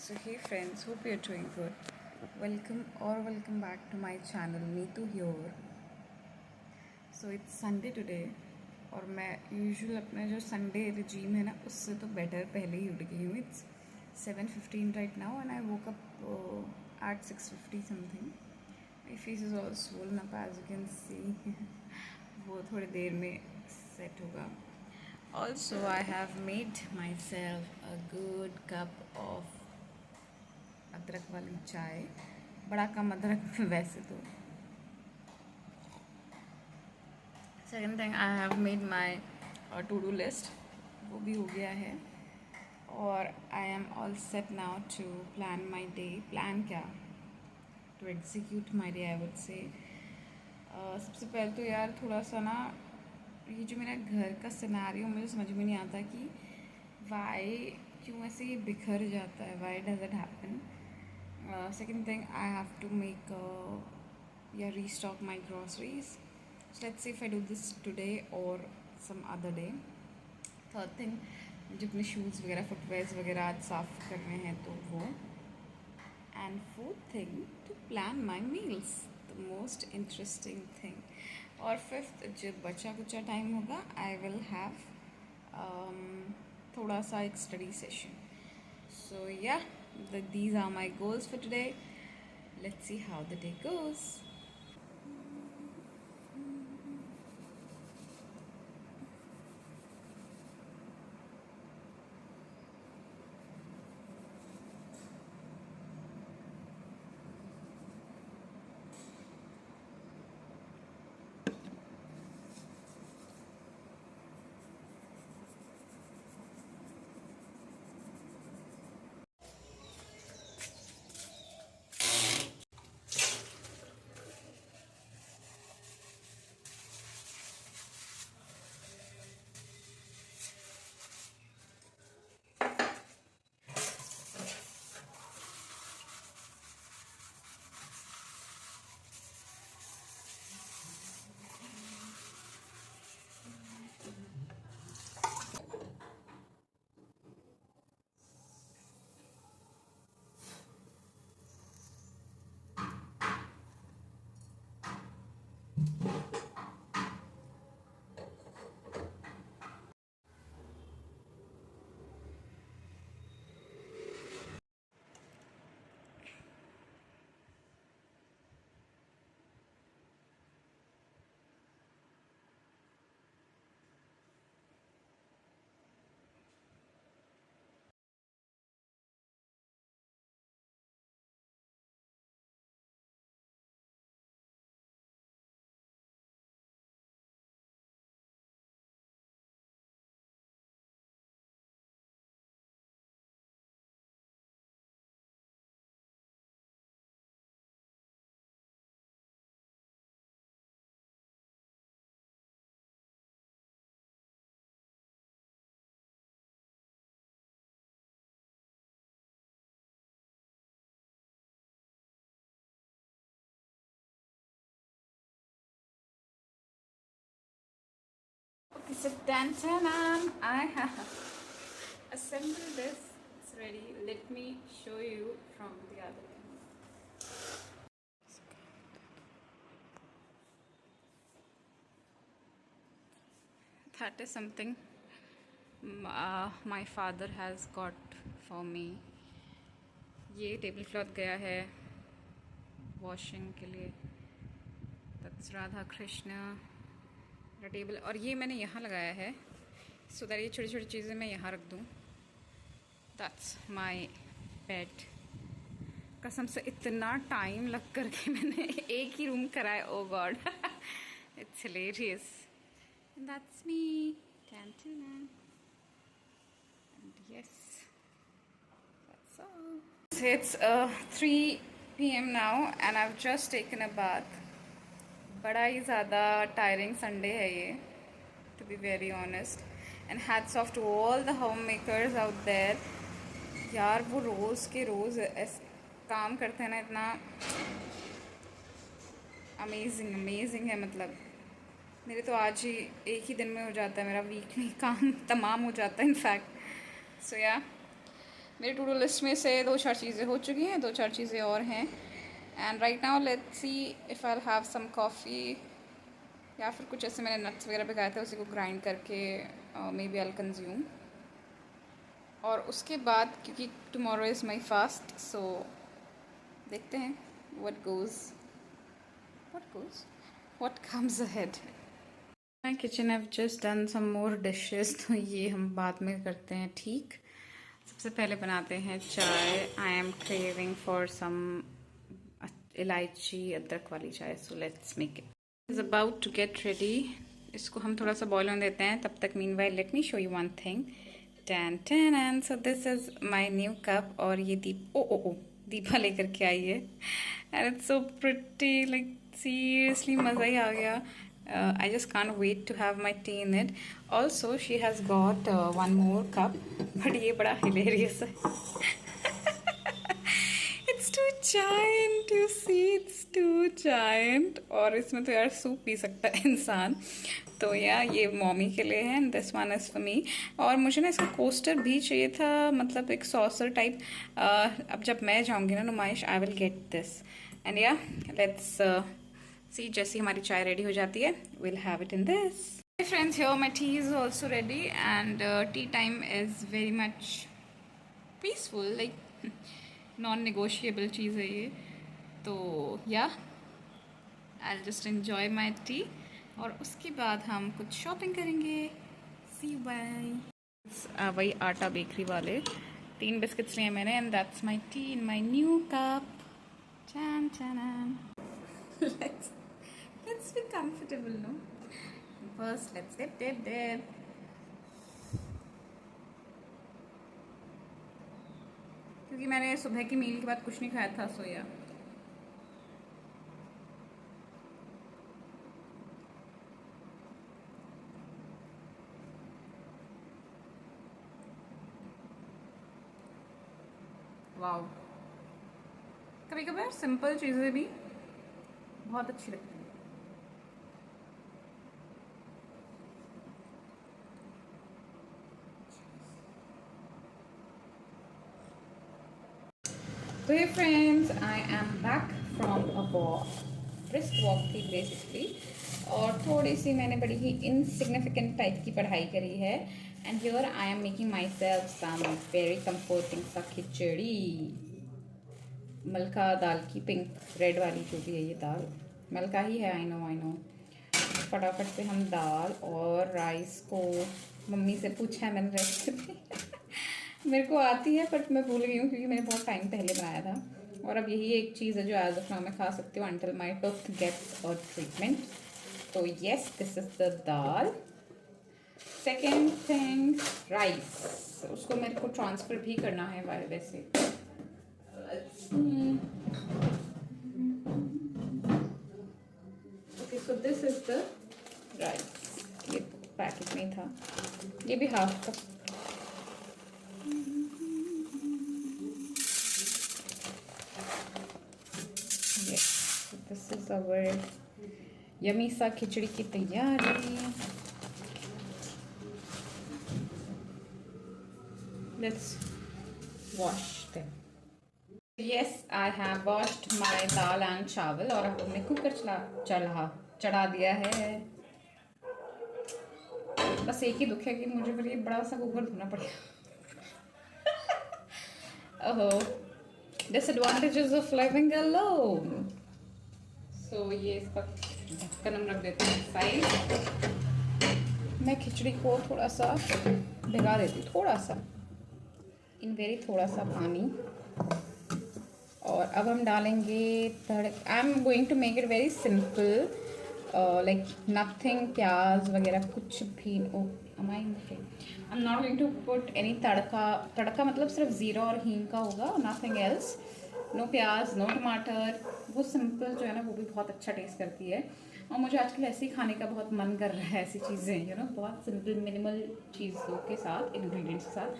So hey friends, hope you're doing good. Welcome back to my channel Neetu here. So it's Sunday today और मैं usual अपना जो Sunday regime है ना उससे तो बेटर पहले ही उठ गई हूँ. It's 7:15 right now and I woke up at 6:50 something. My face is all swollen up as you can see. वो थोड़ी देर में सेट होगा. Also I have made myself a good cup of अदरक वाली चाय. बड़ा कम अदरक वैसे तो. Second thing I have made my to do list, वो भी हो गया है. और I am all set now to plan my day. Plan क्या, to execute my day I would say. सबसे पहले तो यार थोड़ा सा ना ये जो मेरा घर का सिनेरियो मुझे समझ में नहीं आता कि वाई क्यों ऐसे ये बिखर जाता है. Why does it happen. Second thing, I have to make restock my groceries. So let's see if I do this today or some other day. Third thing, मुझे अपने शूज़ वगैरह फुटवेयर्स वगैरह आज साफ़ करने हैं तो वो. And fourth thing, to plan my meals, the most interesting thing. और फिफ्थ, जब बचा कुचा टाइम होगा I will have थोड़ा सा एक study session. So yeah, these are my goals for today. Let's see how the day goes. Okay, so I have assembled this. It's ready. Let me show you from the other end. That is something my father has got for me. ये table cloth गया है washing के लिए. That's Radha Krishna table. और ये मैंने यहाँ लगाया है सो दैट ये छोटी छोटी चीज़ें मैं यहाँ रख दूँ. That's my bed. कसम से इतना टाइम लग करके मैंने एक ही रूम कराया. Oh God, it's hilarious. That's me. Yes, that's all. It's 3 p.m. now and I've just taken a bath. बड़ा ही ज़्यादा टायरिंग संडे है ये, to be very honest. And hats off to all the homemakers out there. यार वो रोज़ के रोज़ काम करते हैं ना, इतना अमेजिंग है. मतलब मेरे तो आज ही एक ही दिन में हो जाता है, मेरा वीकली काम तमाम हो जाता है इनफैक्ट. सो या मेरे टू डू लिस्ट में से 2-4 चीज़ें हो चुकी हैं, 2-4 चीज़ें और हैं. And right now let's see if I have some coffee, या फिर कुछ ऐसे मैंने नट्स वगैरह भिगाए थे, उसी को ग्राइंड करके मे बी आई कंज्यूम. और उसके बाद क्योंकि tomorrow is my fast, so देखते हैं what goes what comes ahead. My kitchen have just done some more dishes, तो ये हम बाद में करते हैं. ठीक, सबसे पहले बनाते हैं चाय. I am craving for some इलायची अदरक वाली चाय, so let's make it. Is about to get ready. इसको हम थोड़ा सा बॉयल होने देते हैं. तब तक meanwhile let me show you one thing. Ten ten and so this is my new cup. और ये दीपा लेकर के आई है. And it's so pretty, like seriously मज़ा ही आ गया. I just can't wait to have my tea in it. Also, she has got one more cup, but ये बड़ा hilarious है. It's too giant, you see, it's too giant. और इसमें तो यार soup P सकता है इंसान. तो यार ये मॉमी के लिए है and this one is for me. और मुझे ना इसका कोस्टर भी चाहिए था, मतलब एक सॉसर टाइप. अब जब मैं जाऊँगी ना नुमाइश, I will get this. And या लेट्स सी, जैसी हमारी चाय रेडी हो जाती है, we'll have it in this. Hey friends, here my tea is also ready and tea time is very much peaceful, like non-negotiable चीज़ है ये. तो yeah, I'll just enjoy my tea और उसके बाद हम कुछ शॉपिंग करेंगे. See you, bye. वही आटा बेकरी वाले 3 बिस्किट्स लिए मैंने and that's my tea in my new cup. Chan chanan. Let's be comfortable, no? First, let's dip. क्योंकि मैंने सुबह की मील के बाद कुछ नहीं खाया था, सोया. वाओ, कभी कभार सिंपल चीज़ें भी बहुत अच्छी लगती हैं. तो ये friends, I am back from a walk. Brisk walk थी बेसिकली, और थोड़ी सी मैंने बड़ी ही इनसिग्निफिकेंट टाइप की पढ़ाई करी है. And here I am making myself some very comforting सा खिचड़ी. मलका दाल की, पिंक रेड वाली जो भी है ये दाल मलका ही है. I know. फटाफट से हम दाल और राइस को, मम्मी से पूछा है मैंने रेसिपी. मेरे को आती है बट मैं भूल गई हूँ क्योंकि मैंने बहुत टाइम पहले बनाया था. और अब यही एक चीज़ है जो एज ऑफ नाउ मैं खा सकती हूँ until my tooth gets a treatment. तो yes, this is the dal. Second thing, rice. उसको मेरे को ट्रांसफ़र भी करना है वैसे. Okay, so this is the rice. ये पैकेट में था, ये भी half cup. This is our yummy सा खिचड़ी की तैयारी. Let's wash them. Yes, I have washed my dal and chawal. और अब हमने कुकर चढ़ा दिया है. बस एक ही दुख है कि मुझे फिर ये बड़ा सा कुकर धोना पड़ेगा. ओहो, disadvantages of living alone. So ये इसका ढक्कन हम रख देते हैं साइड. मैं खिचड़ी को थोड़ा सा भिगा देती हूँ, थोड़ा सा, इन वेरी थोड़ा सा पानी. और अब हम डालेंगे I am going to make it very simple, like nothing, प्याज वगैरह कुछ भी. I am not going to put any tadka मतलब सिर्फ ज़ीरा और हींग का होगा, nothing else. No pyaaz, no tamatar. वो सिंपल जो है ना वो भी बहुत अच्छा टेस्ट करती है. और मुझे आजकल ऐसे ही खाने का बहुत मन कर रहा है, ऐसी चीज़ें यू नो, बहुत सिंपल मिनिमल चीज़ों के साथ, इंग्रेडिएंट्स के साथ.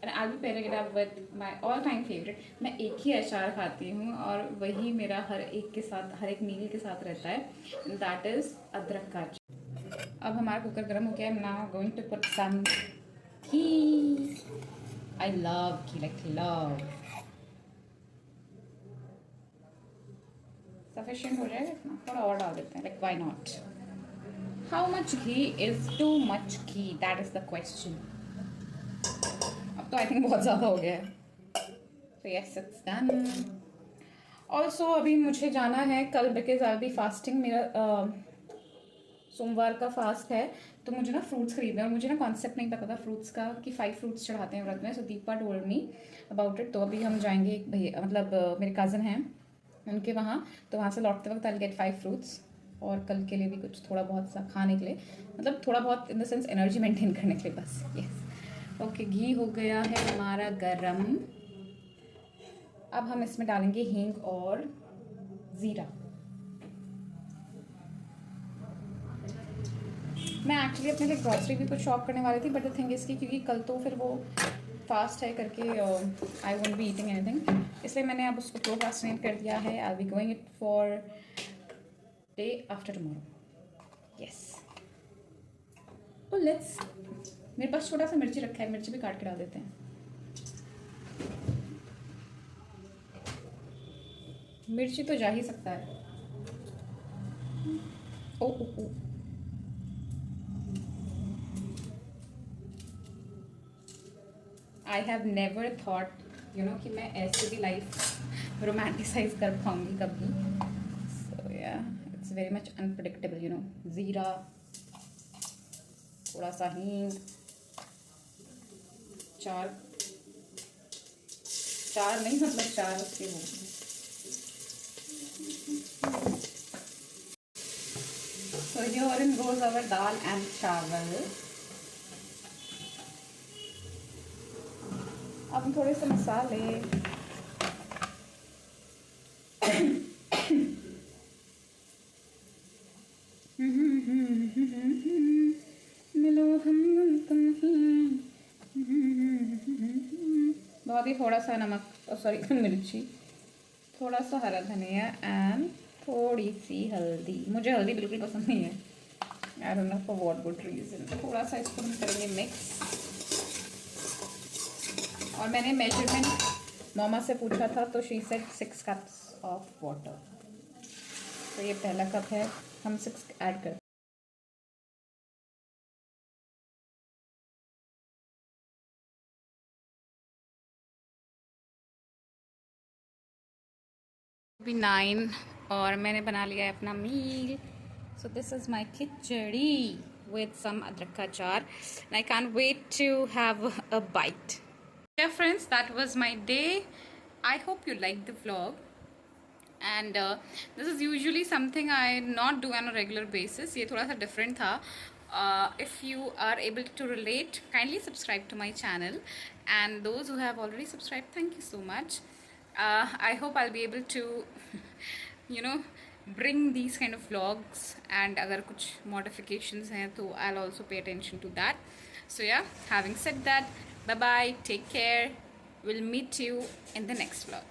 And I will pair it up with my all time favourite. मैं एक ही अचार खाती हूँ और वही मेरा हर एक के साथ, हर एक मील के साथ रहता है. दैट इज़ अदरक का अचार. अब हमारा कुकर गर्म हो गया है. Now going to put some ghee. I love ghee, like love. Sufficient हो जाएगा इतना, थोड़ा और डाल देते हैं, like why not? How much ghee is too much ghee? That is the question. अब तो I think बहुत ज़्यादा हो गया है. So yes, it's done. Also अभी मुझे जाना है कल, because I'll be fasting. मेरा सोमवार का फास्ट है, तो मुझे ना फ्रूट्स खरीदने हैं, और मुझे ना कॉन्सेप्ट नहीं पता था फ्रूट्स का कि 5 फ्रूट्स चढ़ाते हैं व्रत में. So Deepa told me about it. तो अभी हम जाएंगे, एक भैया मतलब मेरे कज़न हैं उनके वहाँ, तो वहाँ से लौटते वक्त आई गेट 5 फ्रूट्स, और कल के लिए भी कुछ थोड़ा बहुत सा खाने के लिए, मतलब थोड़ा बहुत in the sense energy maintain करने के लिए बस. Yes okay. घी हो गया है हमारा गरम. अब हम इसमें डालेंगे हींग और ज़ीरा. मैं एक्चुअली अपने लिए ग्रॉसरी भी कुछ शॉप करने वाली थी, बट द थिंग इसकी क्योंकि कल तो फिर वो फास्ट है करके I won't be eating anything, इसलिए मैंने अब उसको प्रोक्रास्टिनेट कर दिया है. I be going it for day after tomorrow. Yes. तो लेट्स, मेरे पास छोटा सा मिर्ची रखा है, मिर्ची भी काट के डाल देते हैं. मिर्ची तो जा ही सकता है. Oh oh oh. I have never thought you know कि मैं ऐसे भी लाइफ रोमांटिसाइज कर पाऊँगी कभी. सो या it's very much unpredictable you know. ज़ीरा, थोड़ा सा हींग, चार नहीं मतलब 4 उसके वो. So here goes our dal and चावल. अब थोड़े से मसाले. मिलो हम तुम ही. बहुत ही थोड़ा सा नमक, सॉरी मिर्ची, थोड़ा सा हरा धनिया एंड थोड़ी सी हल्दी. मुझे हल्दी बिल्कुल पसंद नहीं है. I don't know for what good reason. थोड़ा सा इसको हम करेंगे मिक्स. और मैंने मेजरमेंट मामा से पूछा था, तो she said 6 cups of water. तो ये पहला कप है, हम 6 ऐड कर. अभी 9 और मैंने बना लिया है अपना meal. So this is my khichdi with some adrak ka achar, and I can't wait to have a bite. Yeah friends, that was my day. I hope you liked the vlog, and this is usually something I not do on a regular basis. ये थोड़ा सा different था. If you are able to relate, kindly subscribe to my channel, and those who have already subscribed, thank you so much. I hope I'll be able to you know bring these kind of vlogs, and अगर कुछ modifications हैं तो I'll also pay attention to that. So yeah, having said that, bye bye, take care. We'll meet you in the next vlog.